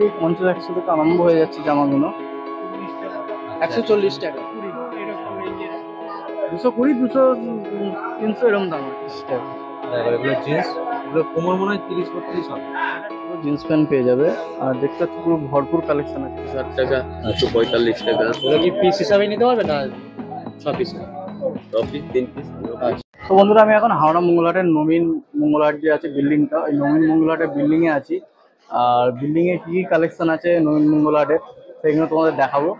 এই 50-100 থেকে আরম্ভ হয়ে যাচ্ছে জামাগুলো। 140 টাকা, 220, 200, 300 এরকম দাম আছে। এগুলো জিন্স, এগুলো কোমর মনে হয় 30-32 হবে। জিন্স প্যান্ট পেয়ে যাবে। আর দেখতে পাচ্ছি পুরো ভরপুর কালেকশন আছে। 60 টাকা, 145 টাকা। এগুলো কি পিস হিসাবে নিতে হবে না 6 পিস? 6 piece, 3 piece. তো বন্ধুরা, আমি এখন হাওড়া মঙ্গলহাটের নবীন মঙ্গলহাট যে আছে বিল্ডিংটা, ওই নবীন মঙ্গলহাটের বিল্ডিং এ আছি। আর বিল্ডিং এ কি কি কালেকশন আছে নবীন মঙ্গলহাটের সেগুলো তোমাদের দেখাবো।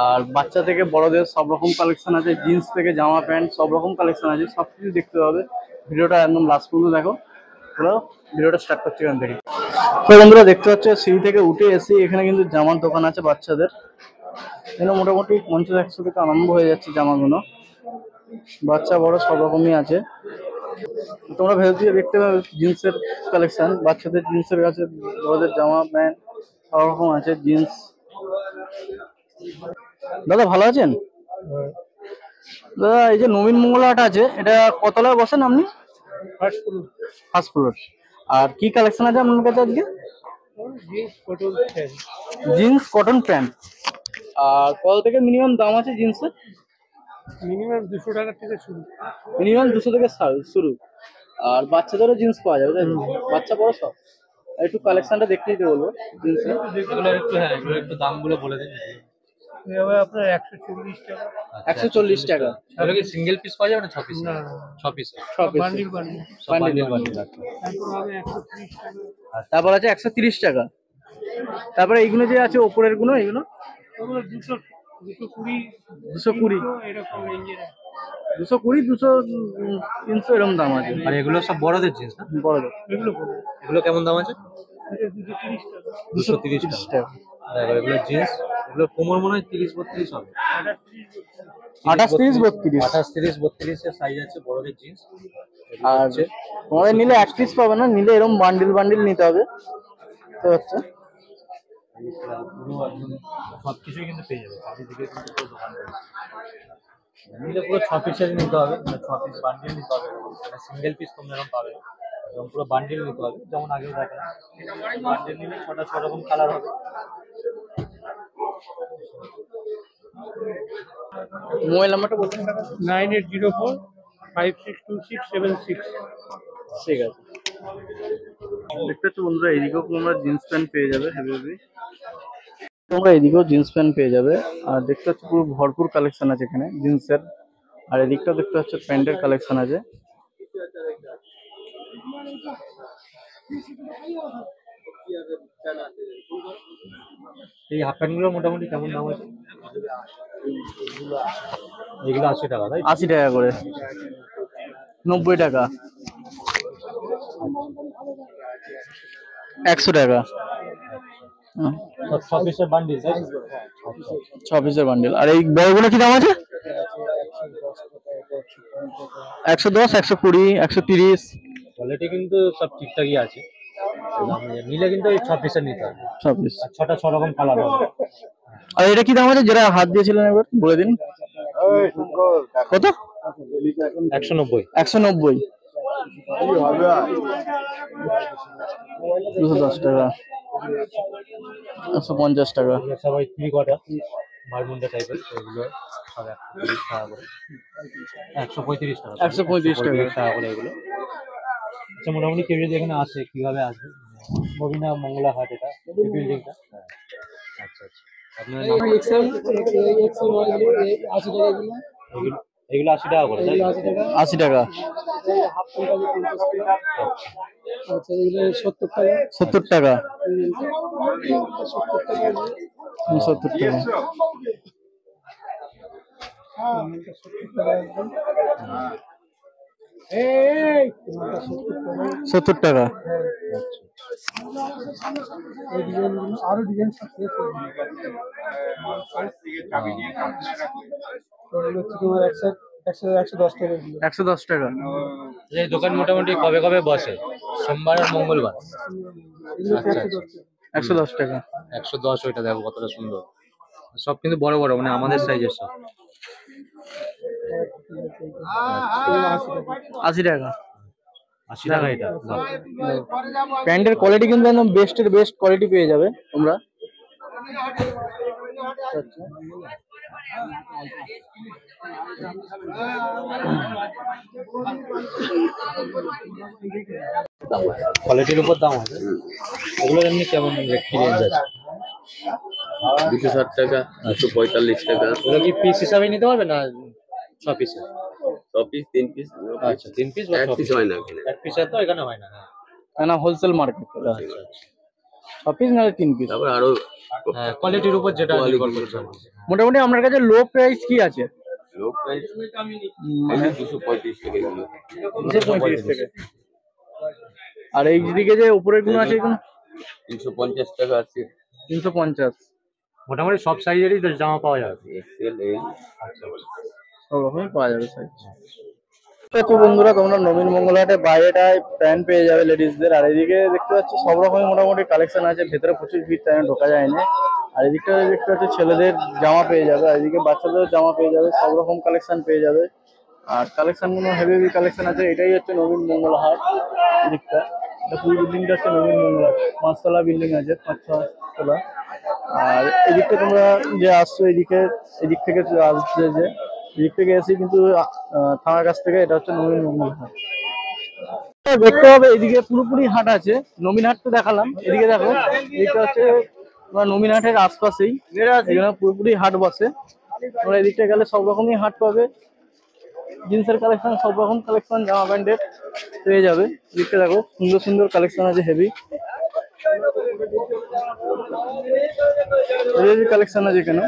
আর বাচ্চা থেকে বড়দের সব রকম কালেকশন আছে, জিন্স থেকে জামা প্যান্ট সব রকম কালেকশন আছে, সব কিছু দেখতে হবে। ভিডিওটা একদম লাস্ট পর্যন্ত দেখো। পুরো ভিডিওটা স্টার্ট করছি এখান থেকে। তো বন্ধুরা, দেখতে পাচ্ছ সিঁড়ি থেকে উঠে এসে এখানে কিন্তু জামার দোকান আছে বাচ্চাদের। এখানে মোটামুটি 50-100 থেকে আরম্ভ হয়ে যাচ্ছে জামাগুলো। বাচ্চা বড় সব রকমই আছে। তোমরা ভেতর দিয়ে দেখতে পাবে জিন্সের কালেকশন, বাচ্চাদের জিন্সের কাছে, বড়দের জামা প্যান্ট সব রকম আছে। জিন্স। দাদা ভালো আছেন? দাদা, এই যে নবীন মঙ্গলহাট আছে, এটা কতলায় বসেন আপনি? First floor. আর কি কালেকশন আছে আপনার কাছে আজকে? Jeans cotton pant. আর কত থেকে মিনিমাম দাম আছে জিন্সের? মিনিমাম 200 টাকা থেকে শুরু। মিনিমাম 200 থেকে শুরু। আর বাচ্চাদেরও জিন্স পাওয়া যাবে, তাই তো? বাচ্চা বড় সব। একটু কালেকশনটা দেখতে দিতে বলবো জিন্সের। এগুলো একটু দামগুলো বলে দিন। এভাবে আপনার 140 টাকা। 140 টাকা। তাহলে কি সিঙ্গেল পিস পাওয়া যাবে না 6 পিস? না, 6 piece. Bundle bundle. Bundle bundle. তারপর হবে 130 টাকা। তারপর আছে 130 টাকা। তারপরে এইগুলো যে আছে ওপরের গুলো, এগুলো ওগুলো 200, 220, 220, এরকম রেঞ্জের। 220, 200, 300 এরকম দাম আছে। আর এগুলো সব বড়দের জিন্স না? বড়দের। এগুলো বলুন। এগুলো কেমন দাম আছে? এটা 230 টাকা। 230 টাকা। আর এগুলো জিন্স, এগুলো কোমর মনে হয় 30-32 হবে। 28, 30, 32। 28-30-32 এর সাইজ আছে বড়দের জিন্স। আর তোমাদের নিলে এক পিস পাবে না, নিলে এরকম বান্ডিল বান্ডিল নিতে হবে। তো হচ্ছে সবকিছুই কিন্তু পেয়ে যাবে চারিদিকে, কিন্তু পুরো দোকান রয়েছে। নিলে পুরো 6 পিসের নিতে হবে, 6 পিস বান্ডিল নিতে হবে। সিঙ্গেল পিস তোমরা এরকম পাবে, এবং পুরো বান্ডিল নিতে হবে, যেমন আগেও দেখলাম। বান্ডিল নিলে 6 রকম কালার হবে। মোবাইল নাম্বারটা বলতে 9804 562676। ঠিক আছে। দেখতে পাচ্ছ বন্ধুরা, এদিকেও তোমরা জিন্স প্যান্ট পেয়ে যাবে হেভি হেভি। তোমরা এদিকেও জিন্স প্যান্ট পেয়ে যাবে। আর দেখতে পাচ্ছ পুরো ভরপুর কালেকশন আছে এখানে জিন্সের। আর এদিকটাও দেখতে পাচ্ছ প্যান্টের কালেকশন আছে। এই হাফ প্যান্ট গুলো মোটামুটি কেমন দাম আছে? এগুলো 80 টাকা, তাই? 80 টাকা করে। 90 টাকা। 100 টাকা। 6 পিসের বান্ডিল, তাই? 6 পিসের বান্ডিল। আর এই বড়গুলো কি দাম আছে? 110, 120, 130। কোয়ালিটি কিন্তু সব ঠিকঠাকই আছে। নিলে কিন্তু এই 6 পিসের নিতে হবে। 6 পিস। 6 রকম কালার হবে। আর এটা কি দাম আছে যেটা হাত দিয়েছিলেন, একবার বলে দিন কত? 190। 190। 210 টাকা। 150 টাকা। এগুলো সবাই 3 কোয়ার্টার বারমুন্ডা টাইপের, এগুলো সব 130 টাকা করে। 135 টাকা। 135 টাকা করে এগুলো। আচ্ছা, মোটামুটি কেউ যদি এখানে আসে কিভাবে আসবে? নবীনা মঙ্গলা হাট, এটা এই বিল্ডিংটা। আচ্ছা আচ্ছা। আপনার নাম? এগুলো 80 টাকা করে, তাই? 80 টাকা। 70 টাকা। 70 টাকা। 70 টাকা। আরো ডিজাইন 110 টাকা। 110 টাকা। এই দোকান মোটামুটি কবে কবে বসে? সোমবার আর মঙ্গলবার। আচ্ছা আচ্ছা। 110 টাকা। 110। ওইটা দেখো কতটা সুন্দর। সব কিন্তু বড় বড়, মানে আমাদের সাইজের সব। 80 টাকা। 80 টাকা এটা দাম। প্যান্টের কোয়ালিটি কিন্তু একদম বেস্টের বেস্ট কোয়ালিটি পেয়ে যাবে তোমরা। আচ্ছা। কোয়ালিটির উপর দাম আছে। এগুলো এমনি কেমন কি রেঞ্জ আছে? 260 টাকা, 245 টাকা, এগুলো কি পিস হিসাবে নিতে পারবে না 6 পিস? 6 piece, 3 piece. আচ্ছা 3 পিস বা 1 6 পিস পিস হয় না এখানে। 1 পিস তো এখানে হয় না। হ্যাঁ না হোলসেল মার্কেট। আচ্ছা 6 পিস নাহলে 3 পিস। তারপর আরো হ্যাঁ কোয়ালিটির উপর যেটা নির্ভর করছে। মোটামুটি আপনার কাছে লো প্রাইস কি আছে? লো প্রাইস মানে 235 টাকা এগুলো। 235 টাকা। আর এই দিকে যে উপরের গুলো আছে এগুলো 350 টাকা আছে। 350। মোটামুটি সব সাইজেরই জামা পাওয়া যাবে। এক্সেল, এল। আচ্ছা সব রকমই পাওয়া যাবে সাইজ। তো বন্ধুরা তোমরা নবীন মঙ্গলহাটে বাইরেটায় প্যান্ট পেয়ে যাবে লেডিসদের। আর এদিকে দেখতে পাচ্ছি সব রকমই মোটামুটি কালেকশন আছে। ভেতরে প্রচুর ভিড়, তাই ঢোকা যায় না। আর এদিকটা দেখতে পাচ্ছি ছেলেদের জামা পেয়ে যাবে, আর এদিকে বাচ্চাদের জামা পেয়ে যাবে, সব রকম কালেকশন পেয়ে যাবে। আর কালেকশন গুলো হেভি হেভি কালেকশন আছে। এটাই হচ্ছে নবীন মঙ্গলহাট। এদিকটা এটা পুরো বিল্ডিংটা হচ্ছে নবীন মঙ্গলহাট। 5 তলা বিল্ডিং আছে, 5-6 তলা। আর এদিকটা তোমরা যে আসছো এদিক থেকে আসছে, যে এদিক থেকে এসে কিন্তু থানার কাছ থেকে এটা হচ্ছে নবীন মঙ্গলহাট। দেখতে হবে এদিকে পুরোপুরি হাট আছে। নবীন হাট তো দেখালাম, এদিকে দেখো এদিকটা হচ্ছে তোমার নবীন হাটের আশপাশেই এখানে পুরোপুরি হাট বসে। তোমরা এদিকটা গেলে সব রকমই হাট পাবে, জিন্সের কালেকশন, সব রকম কালেকশন, জামা প্যান্টের পেয়ে যাবে। এদিকটা দেখো সুন্দর সুন্দর কালেকশন আছে, হেভি কালেকশন আছে এখানে,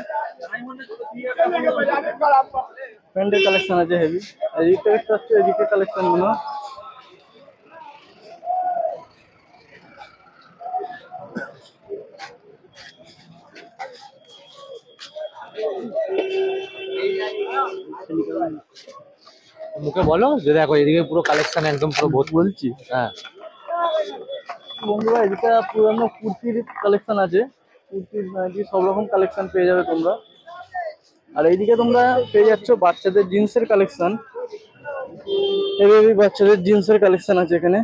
প্যান্টের কালেকশন আছে হেভি। এদিকটা দেখতে পাচ্ছ এদিকে কালেকশন গুলো। মুখে বলো যে দেখো এদিকে পুরো কালেকশন একদম পুরো ভর্তি। বলছি হ্যাঁ বন্ধুরা এদিকে পুরানো কুর্তির কালেকশন আছে, কুর্তির সব রকম কালেকশন পেয়ে যাবে তোমরা। আর এইদিকে তোমরা পেয়ে যাচ্ছ বাচ্চাদের জিন্সের কালেকশন, এই বাচ্চাদের জিন্সের কালেকশন আছে এখানে।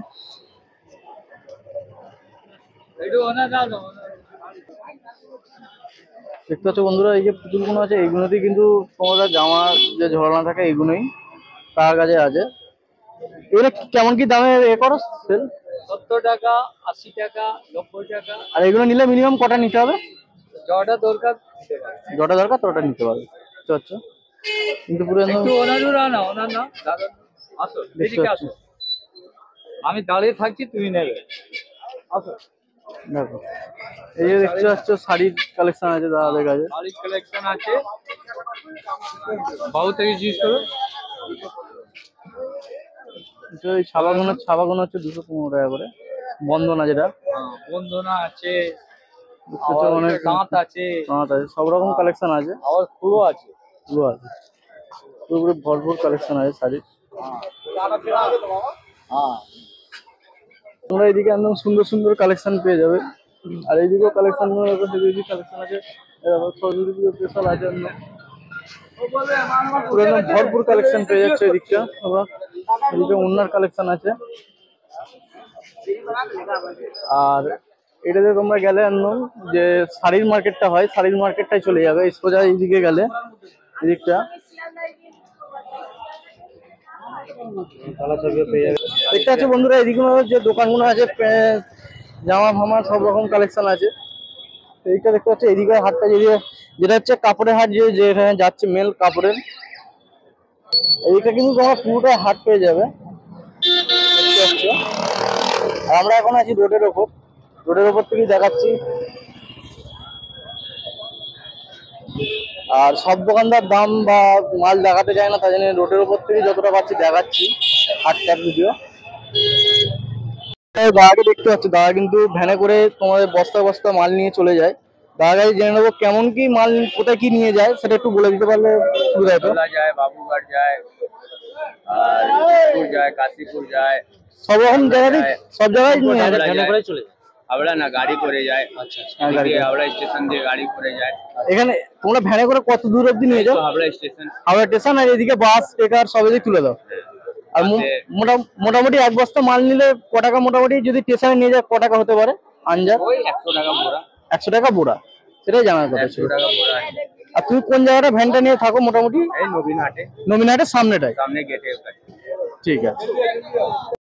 দেখতে পাচ্ছ বন্ধুরা এই যে পুতুলগুলো আছে, এইগুলোতেই কিন্তু তোমরা জামা যে ঝরানো থাকে এইগুলোই তার কাছে আছে। এগুলো কেমন কি দামে এ করো সেল? 70 টাকা, 80 টাকা, 90 টাকা। আর এগুলো নিলে মিনিমাম কটা নিতে হবে? যটা দরকার যটা দরকার ততটা নিতে পারবে। বুঝতে পারছো? কিন্তু পুরো একদম একটু ওনারা না দাদা আসো, দেখতে এদিকে পাচ্ছি। আসো। আমি দাঁড়িয়ে থাকছি, তুমি নেবে। আসো। দেখো এই যে দেখতে পাচ্ছ শাড়ির কালেকশন আছে দাদাদের কাছে। শাড়ির কালেকশন আছে, বাবু থেকে জিজ্ঞেস করো। এই ছাপাগুলো হচ্ছে 215 টাকা করে। বন্দনা যেটা বন্ধনা আছে, দেখতে পাচ্ছ, অনেক দাঁত আছে, সব রকম কালেকশন আছে। আবার পুরো আছে। পুরো আছে, পুরোপুরি ভরপুর কালেকশন আছে শাড়ির। হ্যাঁ তোমরা এইদিকে একদম সুন্দর সুন্দর কালেকশন পেয়ে যাবে। আর এইদিকেও কালেকশন কালেকশন আছে, সরস্বতী পুজোর স্পেশাল আছে। পুরো একদম ভরপুর কালেকশন পেয়ে যাচ্ছে এদিকটা তোমরা। এদিকে ওনার কালেকশন আছে। আর এটাতে তোমরা গেলে একদম যে শাড়ির মার্কেটটা হয়, শাড়ির মার্কেটটাই চলে যাবে সোজা এইদিকে গেলে। এদিকটা দেখতে আছে বন্ধুরা, এদিকে যে দোকানগুলো আছে জামা ফামা সব রকম কালেকশন আছে। এইটা দেখতে পাচ্ছি এদিকে হাটটা যেটা হচ্ছে কাপড়ের হাট, যে এখানে যাচ্ছে মেল কাপড়ের, এইটা কিন্তু তোমরা পুরোটা হাট পেয়ে যাবে। দেখতে পাচ্ছ। আর আমরা এখন আছি রোডের ওপর থেকেই দেখাচ্ছি। আর সব দোকানদার দাম বা মাল দেখাতে চায় না, তাই জন্য রোডের ওপর থেকে যতটা পাচ্ছি দেখাচ্ছি হাটটার ভিডিও। দাদাকে দেখতে পাচ্ছ, দাদা কিন্তু ভ্যানে করে তোমাদের বস্তা বস্তা মাল নিয়ে চলে যায়। দাদা কাছে জেনে নেবো কেমন কি মাল, কোথায় কি নিয়ে যায় সেটা একটু বলে দিতে পারলে সুবিধা হতো। যায়, বাবুঘাট যায়, আর কাশীপুর যায়, কাশীপুর যায়, সব রকম জায়গায়, সব জায়গায় নিয়ে যায়। ভ্যানে করে চলে যায়। হাওড়া না গাড়ি করে যায়। আচ্ছা হ্যাঁ, গাড়ি করে। হাওড়া স্টেশন দিয়ে গাড়ি করে যায়। এখানে তোমরা ভ্যানে করে কত দূর অব্দি নিয়ে যাও? হাওড়া স্টেশন। হাওড়া স্টেশন, আর এদিকে বাস ট্রেকার সব এদিকে তুলে দাও। আর মোটামুটি এক বস্তা মাল নিলে ক টাকা, মোটামুটি যদি স্টেশনে নিয়ে যায় ক টাকা হতে পারে আঞ্জার? ওই 100 টাকা বোরা। 100 টাকা বোড়া, সেটাই জানার কথা 100 ছিল। টাকা বোরা। আর তুমি কোন জায়গাটা ভ্যানটা নিয়ে থাকো মোটামুটি? এই নবীন হাটে, নমিনাটের সামনেটাই। সামনে গেটের কাছে। ঠিক আছে।